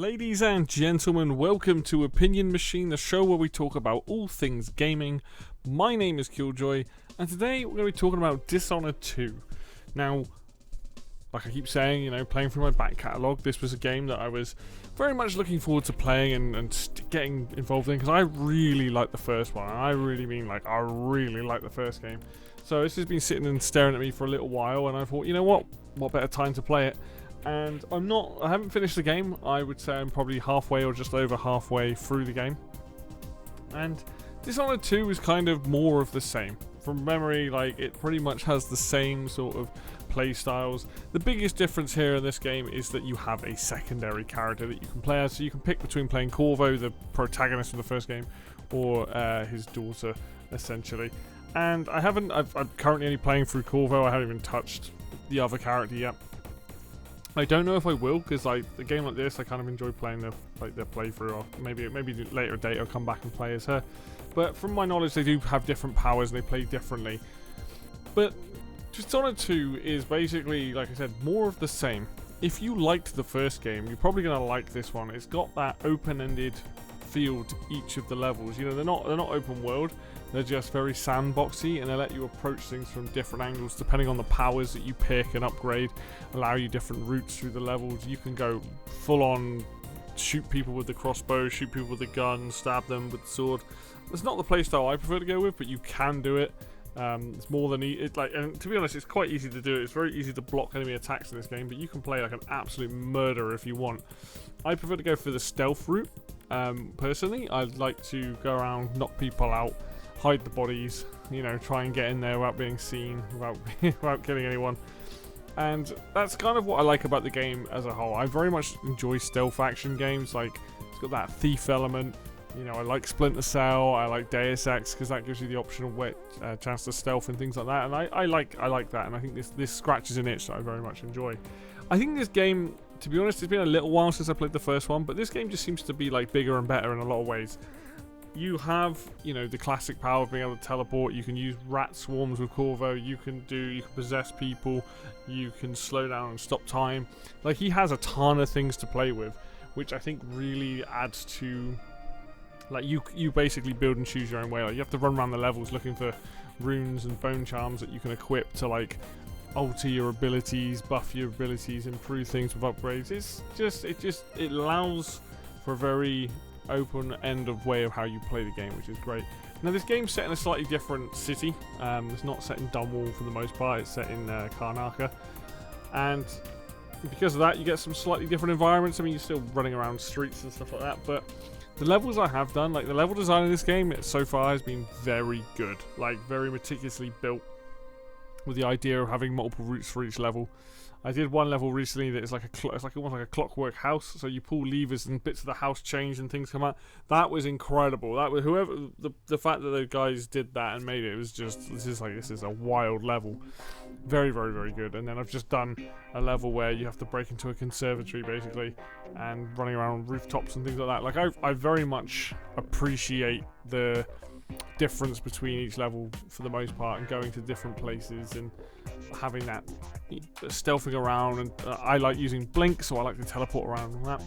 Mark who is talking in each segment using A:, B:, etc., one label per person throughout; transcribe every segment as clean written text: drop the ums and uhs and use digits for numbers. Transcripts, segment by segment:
A: Ladies and gentlemen, welcome to Opinion Machine, the show where we talk about all things gaming. My name is Killjoy, and today we're going to be talking about Dishonored 2. Now, like I keep saying, playing through my back catalogue, this was a game that I was very much looking forward to playing and getting involved in, because I really like the first one. And I really mean, I really like the first game. So this has been sitting and staring at me for a little while, and I thought, you know what better time to play it? And I haven't finished the game. I would say I'm probably halfway or just over halfway through the game. And Dishonored 2 is kind of more of the same. From memory, it pretty much has the same sort of play styles. The biggest difference here in this game is that you have a secondary character that you can play as. So you can pick between playing Corvo, the protagonist of the first game, or his daughter, essentially. And I'm currently only playing through Corvo. I haven't even touched the other character yet. I don't know if I will, because a game like this, I kind of enjoy playing the playthrough, or maybe later date I'll come back and play as her. But from my knowledge, they do have different powers and they play differently. But Dishonored 2 is basically, like I said, more of the same. If you liked the first game, you're probably going to like this one. It's got that open-ended feel to each of the levels. They're not open world. They're just very sandboxy, and they let you approach things from different angles depending on the powers that you pick and upgrade, allow you different routes through the levels. You can go full on shoot people with the crossbow, shoot people with the gun, stab them with the sword. It's not the playstyle I prefer to go with, but you can do it. It's more than and to be honest, it's quite easy to do it. It's very easy to block enemy attacks in this game, but you can play like an absolute murderer if you want. I prefer to go for the stealth route. Personally, I'd like to go around, knock people out, hide the bodies, try and get in there without being seen, without killing anyone. And that's kind of what I like about the game as a whole. I very much enjoy stealth action games. It's got that thief element. I like Splinter Cell, I like Deus Ex, because that gives you the optional chance to stealth and things like that. And I like that, and I think this scratches an itch that I very much enjoy. I think this game, to be honest, it's been a little while since I played the first one, but this game just seems to be bigger and better in a lot of ways. You have, the classic power of being able to teleport. You can use rat swarms with Corvo. You can possess people. You can slow down and stop time. He has a ton of things to play with, which I think really adds to, you basically build and choose your own way. You have to run around the levels looking for runes and bone charms that you can equip to alter your abilities, buff your abilities, improve things with upgrades. It allows for a very open end of way of how you play the game, which is great. Now this game's set in a slightly different city. It's not set in Dunwall for the most part. It's set in Karnaka, and because of that you get some slightly different environments. You're still running around streets and stuff like that, but the levels I have done, the level design in this game so far has been very good, very meticulously built, with the idea of having multiple routes for each level. I did one level recently that is almost like a clockwork house. So you pull levers and bits of the house change and things come out. That was incredible. That was the fact that those guys did that and made it was just this is a wild level. Very, very, very good. And then I've just done a level where you have to break into a conservatory basically and running around rooftops and things like that. I very much appreciate the difference between each level for the most part, and going to different places and having that stealthing around. And I like using blink, so I like to teleport around and that.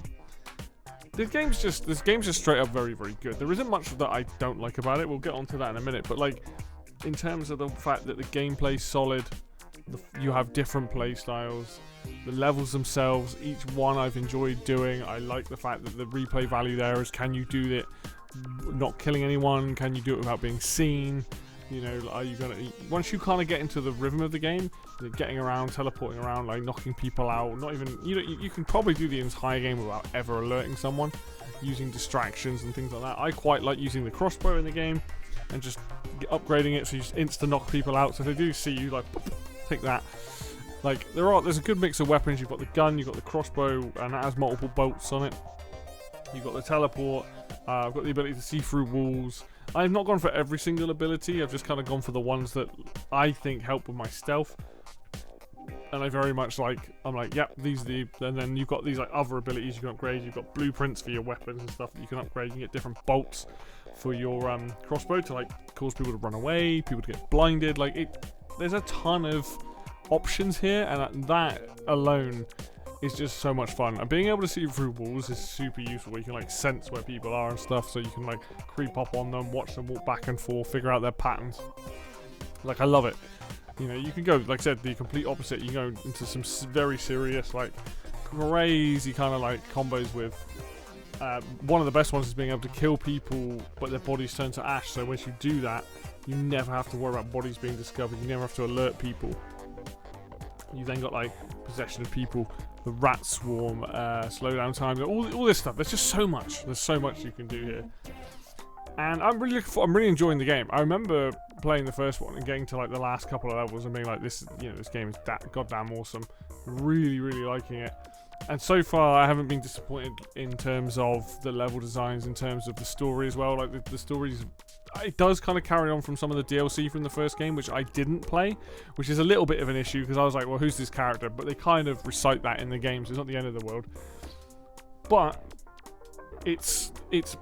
A: This game's just straight up very, very good. There isn't much that I don't like about it. We'll get onto that in a minute. But in terms of the fact that the gameplay's solid, you have different play styles, the levels themselves, each one I've enjoyed doing. I like the fact that the replay value there is, can you do it not killing anyone? Can you do it without being seen? Are you gonna, once you kind of get into the rhythm of the game, getting around, teleporting around, knocking people out, not even, you can probably do the entire game without ever alerting someone, using distractions and things like that. I quite like using the crossbow in the game and just upgrading it so you just insta knock people out. So if they do see you, take that. There's a good mix of weapons. You've got the gun, you've got the crossbow, and that has multiple bolts on it. You've got the teleport. I've got the ability to see through walls. I've not gone for every single ability. I've just kind of gone for the ones that I think help with my stealth. And I very much yep, these are the... And then you've got these other abilities you can upgrade. You've got blueprints for your weapons and stuff that you can upgrade. You can get different bolts for your crossbow to cause people to run away, people to get blinded. There's a ton of options here, and that alone is just so much fun. And being able to see through walls is super useful. You can like sense where people are and stuff, so you can like creep up on them, watch them walk back and forth, figure out their patterns. Like, I love it. You know, you can go, like I said, the complete opposite. You can go into some very serious, like, crazy kind of like combos with. One of the best ones is being able to kill people, but their bodies turn to ash. So once you do that, you never have to worry about bodies being discovered. You never have to alert people. You then got like possession of people, the rat swarm, slowdown time, all this stuff. There's just so much. There's so much you can do here, and I'm really enjoying the game. I remember playing the first one and getting to like the last couple of levels and being like, this game is goddamn awesome. Really, really liking it. And so far, I haven't been disappointed in terms of the level designs, in terms of the story as well. Like the story's, it does kind of carry on from some of the DLC from the first game, which I didn't play, which is a little bit of an issue because I was like, well, who's this character? But they kind of recite that in the game, so it's not the end of the world. But it's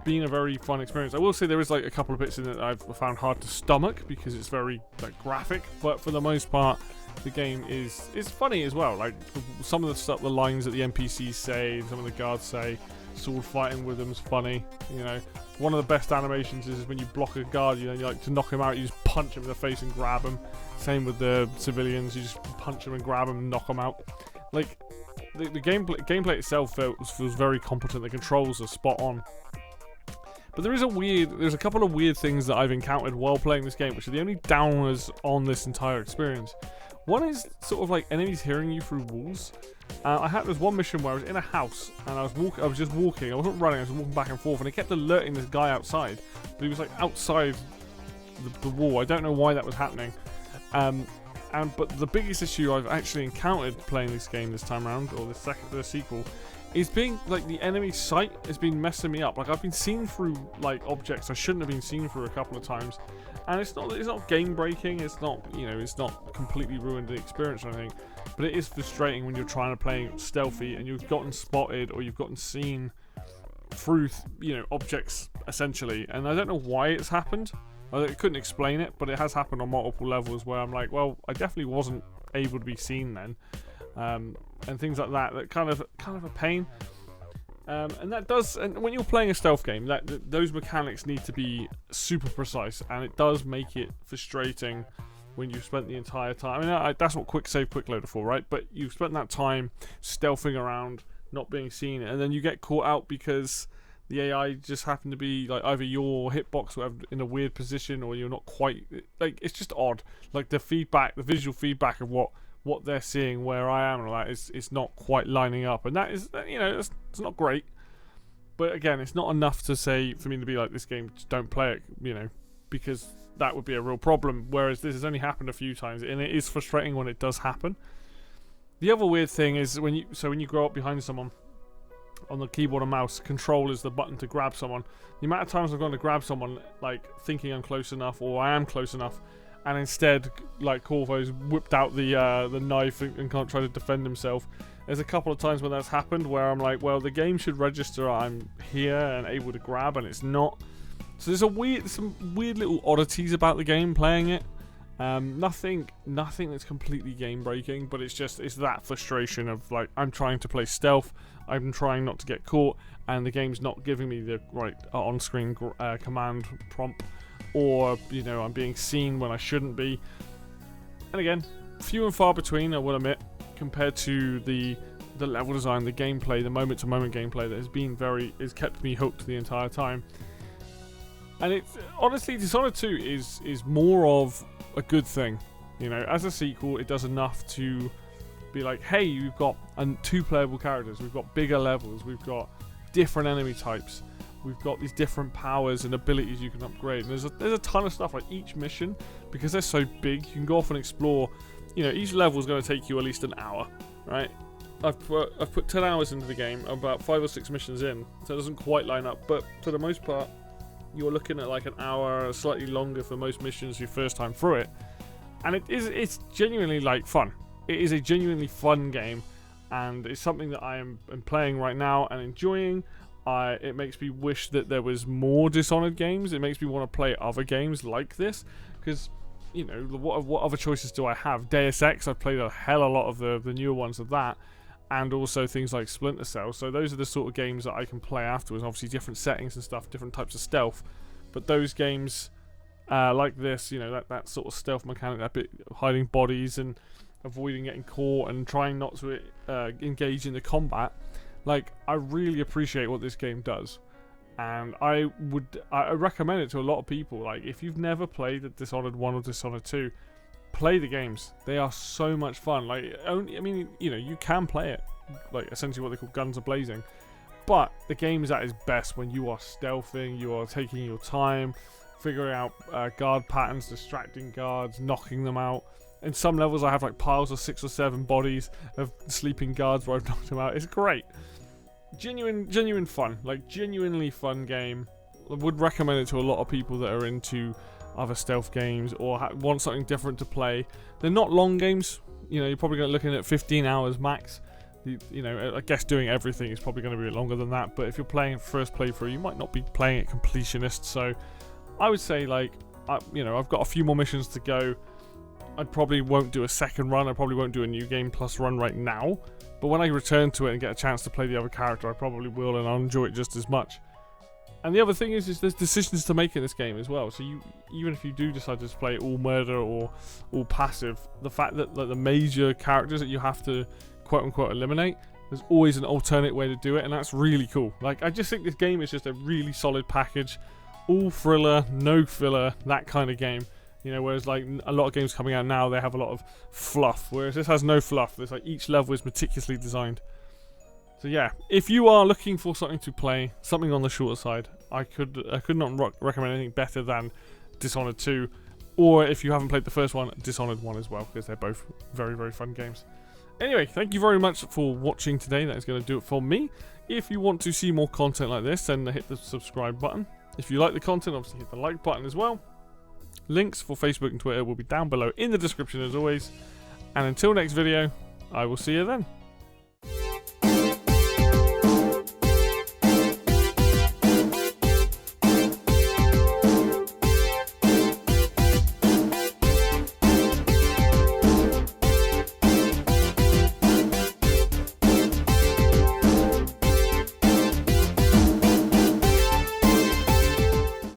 A: been a very fun experience. I will say there is like a couple of bits in it that I've found hard to stomach because it's very like graphic, but for the most part, the game is funny as well. Like some of the stuff, the lines that the NPCs say, some of the guards say, sword fighting with them is funny. You know, one of the best animations is when you block a guard, you like to knock him out, you just punch him in the face and grab him. Same with the civilians, you just punch them and grab them and knock them out. Like the gameplay itself feels very competent. The controls are spot on. But there's a couple of weird things that I've encountered while playing this game, which are the only downers on this entire experience. One is sort of like enemies hearing you through walls. There's one mission where I was in a house and I was just walking. I wasn't running. I was walking back and forth, and it kept alerting this guy outside, but he was like outside the wall. I don't know why that was happening. But the biggest issue I've actually encountered playing this game this time around, or the sequel, is being like the enemy sight has been messing me up. Like I've been seen through like objects I shouldn't have been seen through a couple of times, and it's not game breaking. It's not it's not completely ruined the experience or anything, but it is frustrating when you're trying to play stealthy and you've gotten spotted or you've gotten seen through objects essentially. And I don't know why it's happened. I couldn't explain it, but it has happened on multiple levels where I'm like, well, I definitely wasn't able to be seen then. And things like that kind of a pain. And when you're playing a stealth game, those mechanics need to be super precise, and it does make it frustrating when you've spent the entire time. I mean, that's what quick save, quick load are for, right? But you've spent that time stealthing around, not being seen, and then you get caught out because the AI just happened to be like either your hitbox or in a weird position, or you're not quite like, it's just odd. Like the visual feedback of what they're seeing where I am and all that is not quite lining up, and that is it's not great. But again, it's not enough to say for me to be like, this game, just don't play it, because that would be a real problem. Whereas this has only happened a few times, and it is frustrating when it does happen. The other weird thing is when you grow up behind someone on the keyboard and mouse, control is the button to grab someone. The amount of times I've gone to grab someone, like thinking I'm close enough or I am close enough, and instead, like Corvo's whipped out the knife and can't try to defend himself. There's a couple of times when that's happened where I'm like, well, the game should register I'm here and able to grab, and it's not. So there's some weird little oddities about the game playing it. Nothing that's completely game breaking, but it's that frustration of like, I'm trying to play stealth, I'm trying not to get caught, and the game's not giving me the right on-screen command prompt, or I'm being seen when I shouldn't be. And again, few and far between, I will admit, compared to the level design, the gameplay, the moment-to-moment gameplay that has kept me hooked the entire time. And it's honestly, Dishonored 2 is more of a good thing. As a sequel, it does enough to be like, hey, we've got 2 playable characters, we've got bigger levels, we've got different enemy types, we've got these different powers and abilities you can upgrade. And there's a ton of stuff. Like each mission, because they're so big, you can go off and explore. Each level is going to take you at least an hour, right? I've put 10 hours into the game, I'm about 5 or 6 missions in, so it doesn't quite line up. But for the most part, you're looking at like an hour, slightly longer for most missions your first time through it. And it's genuinely like fun. It is a genuinely fun game, and it's something that I am playing right now and enjoying. It makes me wish that there was more Dishonored games. It makes me want to play other games like this, because what other choices do I have? Deus Ex, I've played a hell of a lot of the newer ones of that, and also things like Splinter Cell. So those are the sort of games that I can play afterwards. Obviously different settings and stuff, different types of stealth, but those games like this, you know, that sort of stealth mechanic, that bit hiding bodies and avoiding getting caught and trying not to engage in the combat, like, I really appreciate what this game does. And I recommend it to a lot of people. Like, if you've never played the Dishonored 1 or Dishonored 2, play the games. They are so much fun. Like, I mean, you know, you can play it, like, essentially what they call guns a-blazing. But the game is at its best when you are stealthing, you are taking your time, figuring out guard patterns, distracting guards, knocking them out. In some levels I have like piles of 6 or 7 bodies of sleeping guards where I've knocked them out. It's great. Genuine fun. Like, genuinely fun game. I would recommend it to a lot of people that are into other stealth games or want something different to play. They're not long games. You know, you're probably looking at 15 hours max. You know, I guess doing everything is probably going to be longer than that. But if you're playing first playthrough, you might not be playing it completionist. So I would say, like, you know, I've got a few more missions to go. I probably won't do a second run. I probably won't do a new game plus run right now. But when I return to it and get a chance to play the other character, I probably will, and I'll enjoy it just as much. And the other thing is there's decisions to make in this game as well. So even if you do decide to play all murder or all passive, the fact that, like, the major characters that you have to quote-unquote eliminate, there's always an alternate way to do it, and that's really cool. Like, I just think this game is just a really solid package. All thriller, no filler, that kind of game. You know, whereas like a lot of games coming out now, they have a lot of fluff, whereas this has no fluff. There's like each level is meticulously designed. So yeah, if you are looking for something to play, something on the shorter side, I could not recommend anything better than Dishonored 2, or if you haven't played the first one, Dishonored 1 as well, because they're both very, very fun games. Anyway, thank you very much for watching today. That is going to do it for me. If you want to see more content like this, then hit the subscribe button. If you like the content, obviously hit the like button as well. Links for Facebook and Twitter will be down below in the description as always. And until next video, I will see you then.